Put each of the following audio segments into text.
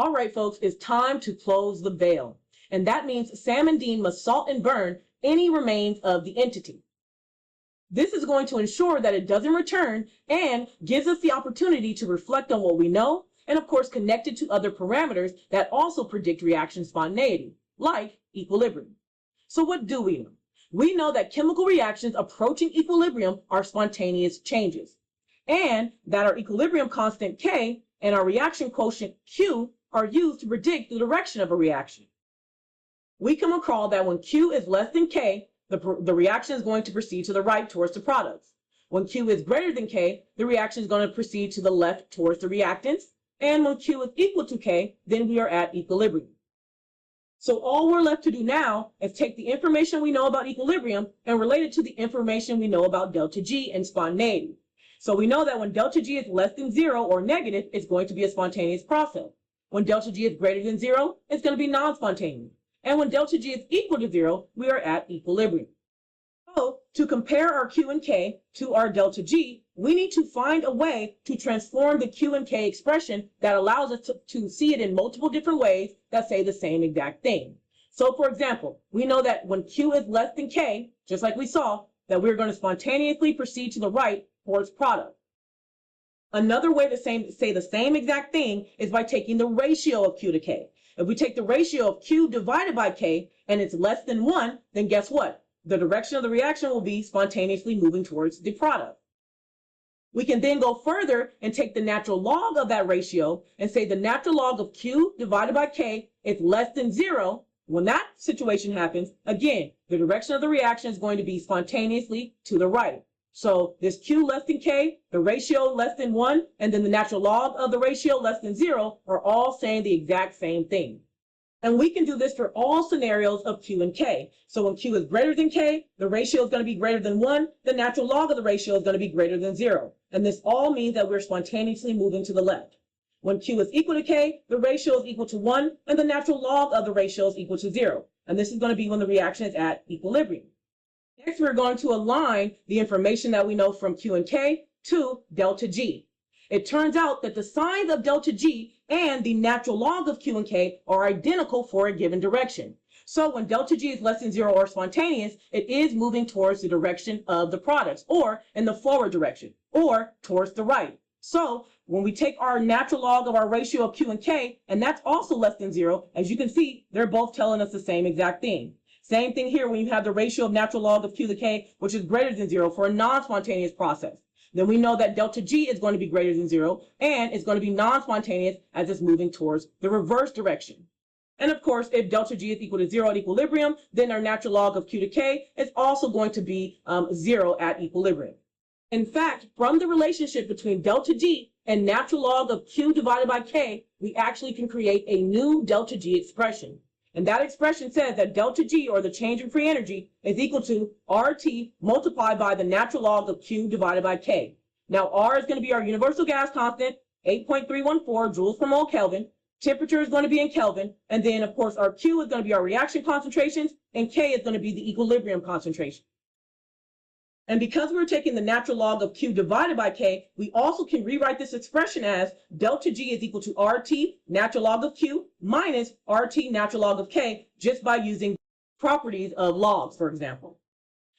All right, folks, it's time to close the veil. And that means Sam and Dean must salt and burn any remains of the entity. This is going to ensure that it doesn't return and gives us the opportunity to reflect on what we know and, of course, connect it to other parameters that also predict reaction spontaneity, like equilibrium. So what do we know? We know that chemical reactions approaching equilibrium are spontaneous changes, and that our equilibrium constant K and our reaction quotient Q are used to predict the direction of a reaction. We can recall that when Q is less than K, the reaction is going to proceed to the right towards the products. When Q is greater than K, the reaction is going to proceed to the left towards the reactants. And when Q is equal to K, then we are at equilibrium. So all we're left to do now is take the information we know about equilibrium and relate it to the information we know about delta G and spontaneity. So we know that when delta G is less than 0 or negative, it's going to be a spontaneous process. When delta G is greater than 0, it's going to be non-spontaneous. And when delta G is equal to 0, we are at equilibrium. So to compare our Q and K to our delta G, we need to find a way to transform the Q and K expression that allows us to see it in multiple different ways that say the same exact thing. So for example, we know that when Q is less than K, just like we saw, that we're going to spontaneously proceed to the right towards product. Another way to say the same exact thing is by taking the ratio of Q to K. If we take the ratio of Q divided by K and it's less than 1, then guess what? The direction of the reaction will be spontaneously moving towards the product. We can then go further and take the natural log of that ratio and say the natural log of Q divided by K is less than 0. When that situation happens, again, the direction of the reaction is going to be spontaneously to the right. So this Q less than K, the ratio less than 1, and then the natural log of the ratio less than 0 are all saying the exact same thing. And we can do this for all scenarios of Q and K. So when Q is greater than K, the ratio is going to be greater than 1. The natural log of the ratio is going to be greater than 0. And this all means that we're spontaneously moving to the left. When Q is equal to K, the ratio is equal to 1, and the natural log of the ratio is equal to 0. And this is going to be when the reaction is at equilibrium. Next, we're going to align the information that we know from Q and K to delta G. It turns out that the signs of delta G and the natural log of Q and K are identical for a given direction. So when delta G is less than 0 or spontaneous, it is moving towards the direction of the products, or in the forward direction, or towards the right. So when we take our natural log of our ratio of Q and K, and that's also less than 0, as you can see, they're both telling us the same exact thing. Same thing here when you have the ratio of natural log of Q to K, which is greater than 0 for a non-spontaneous process. Then we know that delta G is going to be greater than 0, and it's going to be non-spontaneous as it's moving towards the reverse direction. And of course, if delta G is equal to 0 at equilibrium, then our natural log of Q to K is also going to be 0 at equilibrium. In fact, from the relationship between delta G and natural log of Q divided by K, we actually can create a new delta G expression. And that expression says that delta G, or the change in free energy, is equal to RT multiplied by the natural log of Q divided by K. Now, R is going to be our universal gas constant, 8.314 joules per mole Kelvin. Temperature is going to be in Kelvin. And then, of course, our Q is going to be our reaction concentrations, and K is going to be the equilibrium concentration. And because we're taking the natural log of Q divided by K, we also can rewrite this expression as delta G is equal to RT natural log of Q minus RT natural log of K, just by using properties of logs, for example.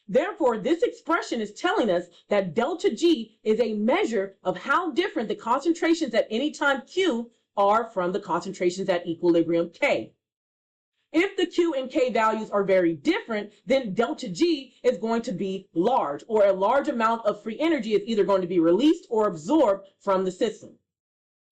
Therefore, this expression is telling us that delta G is a measure of how different the concentrations at any time Q are from the concentrations at equilibrium K. If the Q and K values are very different, then delta G is going to be large, or a large amount of free energy is either going to be released or absorbed from the system.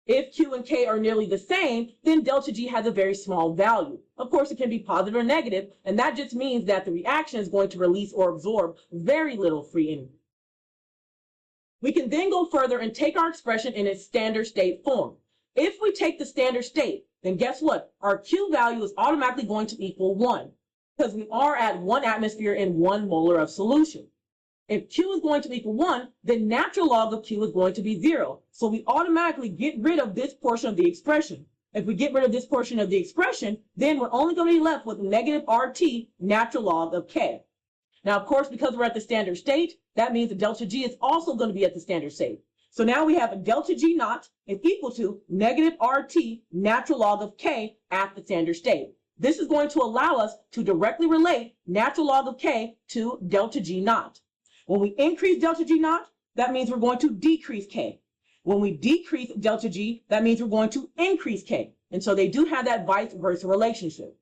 If Q and K are nearly the same, then delta G has a very small value. Of course, it can be positive or negative, and that just means that the reaction is going to release or absorb very little free energy. We can then go further and take our expression in its standard state form. If we take the standard state, then guess what? Our Q value is automatically going to equal 1, because we are at 1 atmosphere in 1 molar of solution. If Q is going to equal 1, then natural log of Q is going to be 0. So we automatically get rid of this portion of the expression. If we get rid of this portion of the expression, then we're only going to be left with negative RT natural log of K. Now, of course, because we're at the standard state, that means that delta G is also going to be at the standard state. So now we have delta G naught is equal to negative RT natural log of K at the standard state. This is going to allow us to directly relate natural log of K to delta G naught. When we increase delta G naught, that means we're going to decrease K. When we decrease delta G, that means we're going to increase K. And so they do have that vice versa relationship.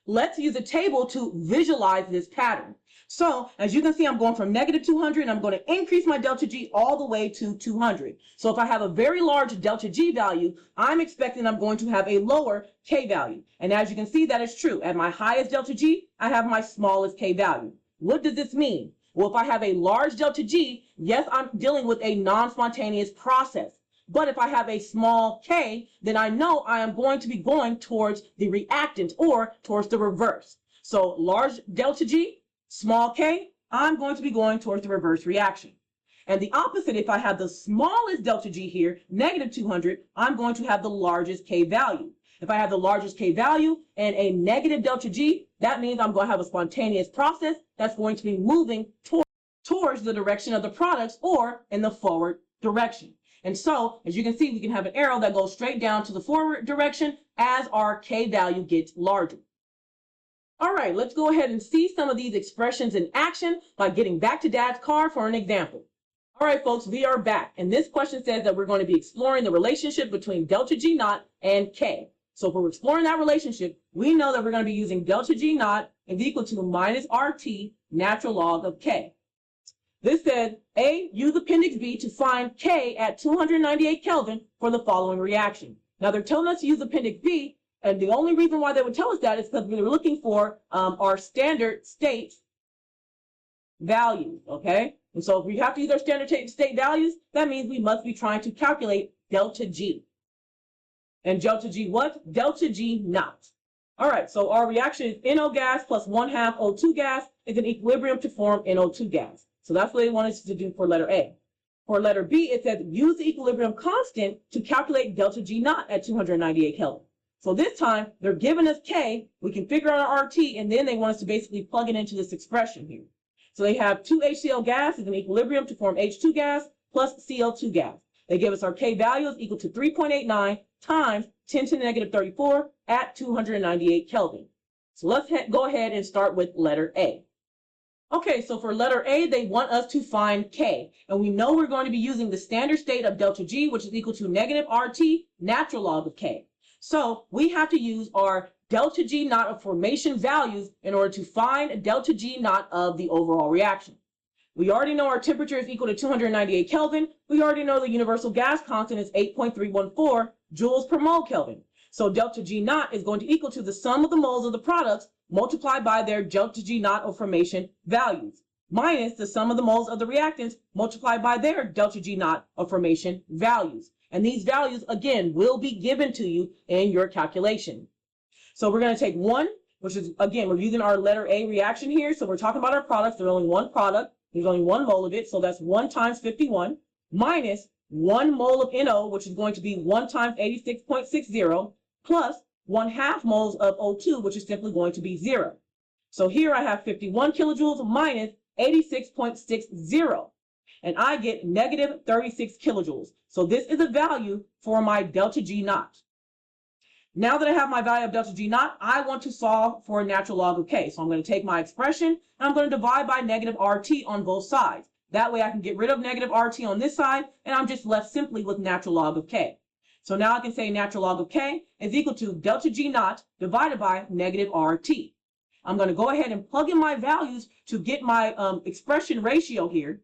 Let's use a table to visualize this pattern. So as you can see, I'm going from negative 200 and I'm going to increase my delta G all the way to 200. So if I have a very large delta G value, I'm expecting I'm going to have a lower K value. And as you can see, that is true. At my highest delta G, I have my smallest K value. What does this mean? Well, if I have a large delta G, yes, I'm dealing with a non-spontaneous process. But if I have a small K, then I know I am going to be going towards the reactant or towards the reverse. So large delta G, small K, I'm going to be going towards the reverse reaction. And the opposite, if I have the smallest delta G here, negative 200, I'm going to have the largest K value. If I have the largest K value and a negative delta G, that means I'm going to have a spontaneous process that's going to be moving towards the direction of the products or in the forward direction. And so, as you can see, we can have an arrow that goes straight down to the forward direction as our K value gets larger. All right, let's go ahead and see some of these expressions in action by getting back to Dad's car for an example. All right, folks, we are back. And this question says that we're going to be exploring the relationship between delta G naught and K. So if we're exploring that relationship, we know that we're going to be using delta G naught is equal to minus RT natural log of K. This says, A, use appendix B to find K at 298 Kelvin for the following reaction. Now they're telling us to use appendix B, and the only reason why they would tell us that is because we were looking for our standard state values, okay? And so if we have to use our standard state values, that means we must be trying to calculate delta G. And delta G what? Delta G naught. All right, so our reaction is NO gas plus 1/2 O2 gas is in equilibrium to form NO2 gas. So that's what they want us to do for letter A. For letter B, it says use the equilibrium constant to calculate delta G naught at 298 Kelvin. So this time, they're giving us K, we can figure out our RT, and then they want us to basically plug it into this expression here. So they have 2HCl gas is in equilibrium to form H2 gas plus Cl2 gas. They give us our K value is equal to 3.89 times 10 to the negative 34 at 298 Kelvin. So let's go ahead and start with letter A. Okay, so for letter A, they want us to find K. And we know we're going to be using the standard state of delta G, which is equal to negative RT natural log of K. So we have to use our delta G naught of formation values in order to find delta G naught of the overall reaction. We already know our temperature is equal to 298 Kelvin. We already know the universal gas constant is 8.314 joules per mole Kelvin. So delta G naught is going to equal to the sum of the moles of the products multiplied by their delta G naught of formation values, minus the sum of the moles of the reactants multiplied by their delta G naught of formation values. And these values, again, will be given to you in your calculation. So we're going to take 1, which is, again, we're using our letter A reaction here. So we're talking about our products. There's only one product. There's only 1 mole of it. So that's 1 times 51 minus 1 mole of NO, which is going to be 1 times 86.60 plus 1/2 moles of O2, which is simply going to be 0. So here I have 51 kilojoules minus 86.60, and I get negative 36 kilojoules. So this is a value for my delta G naught. Now that I have my value of delta G naught, I want to solve for a natural log of K. So I'm going to take my expression, and I'm going to divide by negative RT on both sides. That way I can get rid of negative RT on this side, and I'm just left simply with natural log of K. So now I can say natural log of K is equal to delta G naught divided by negative RT. I'm going to go ahead and plug in my values to get my expression ratio here,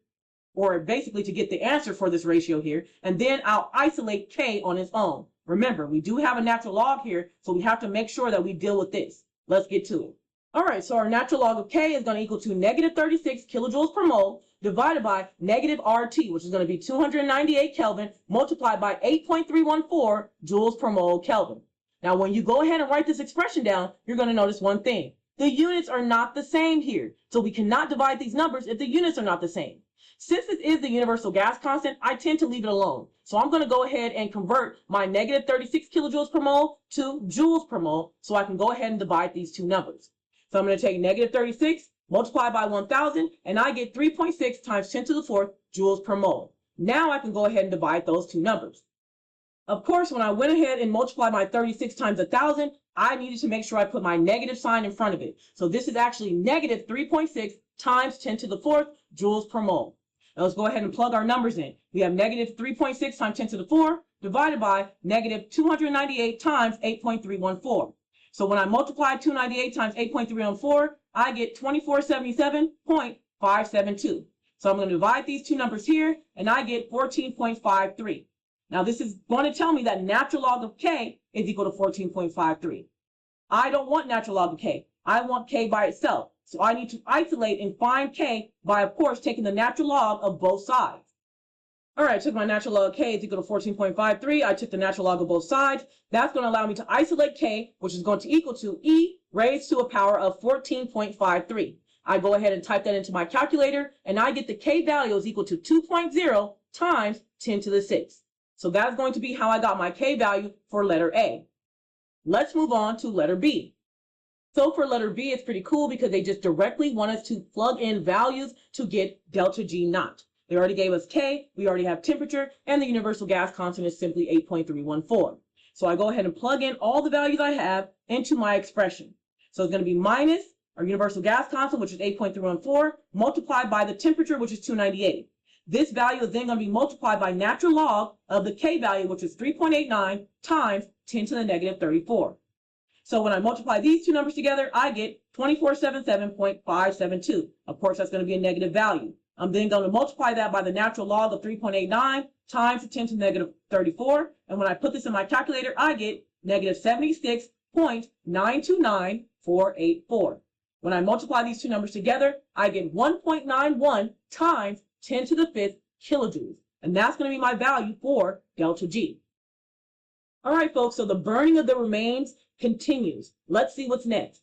or basically to get the answer for this ratio here, and then I'll isolate K on its own. Remember, we do have a natural log here, so we have to make sure that we deal with this. Let's get to it. All right, so our natural log of K is going to equal to negative 36 kilojoules per mole divided by negative RT, which is going to be 298 Kelvin multiplied by 8.314 joules per mole Kelvin. Now, when you go ahead and write this expression down, you're going to notice one thing. The units are not the same here, so we cannot divide these numbers if the units are not the same. Since this is the universal gas constant, I tend to leave it alone. So I'm going to go ahead and convert my negative 36 kilojoules per mole to joules per mole, so I can go ahead and divide these two numbers. So I'm going to take negative 36, multiply by 1,000, and I get 3.6 times 10 to the 4th joules per mole. Now I can go ahead and divide those two numbers. Of course, when I went ahead and multiplied my 36 times 1,000, I needed to make sure I put my negative sign in front of it. So this is actually negative 3.6 times 10 to the fourth joules per mole. Now let's go ahead and plug our numbers in. We have negative 3.6 times 10 to the 4 divided by negative 298 times 8.314. So when I multiply 298 times 8.314, I get 2477.572. So I'm going to divide these two numbers here, and I get 14.53. Now this is going to tell me that natural log of k is equal to 14.53. I don't want natural log of k. I want k by itself. So I need to isolate and find k by, of course, taking the natural log of both sides. All right, I took my natural log of k is equal to 14.53. I took the natural log of both sides. That's going to allow me to isolate k, which is going to equal to e raised to a power of 14.53. I go ahead and type that into my calculator, and I get the k value is equal to 2.0 times 10 to the 6. So that's going to be how I got my k value for letter A. Let's move on to letter B. So for letter B, it's pretty cool because they just directly want us to plug in values to get delta G naught. They already gave us K, we already have temperature, and the universal gas constant is simply 8.314. So I go ahead and plug in all the values I have into my expression. So it's going to be minus our universal gas constant, which is 8.314, multiplied by the temperature, which is 298. This value is then going to be multiplied by natural log of the K value, which is 3.89 times 10 to the negative 34. So when I multiply these two numbers together, I get 2477.572. Of course, that's going to be a negative value. I'm then going to multiply that by the natural log of 3.89 times 10 to the negative 34. And when I put this in my calculator, I get negative 76.929484. When I multiply these two numbers together, I get 1.91 times 10 to the 5th kilojoules. And that's going to be my value for delta G. All right, folks, so the burning of the remains continues. Let's see what's next.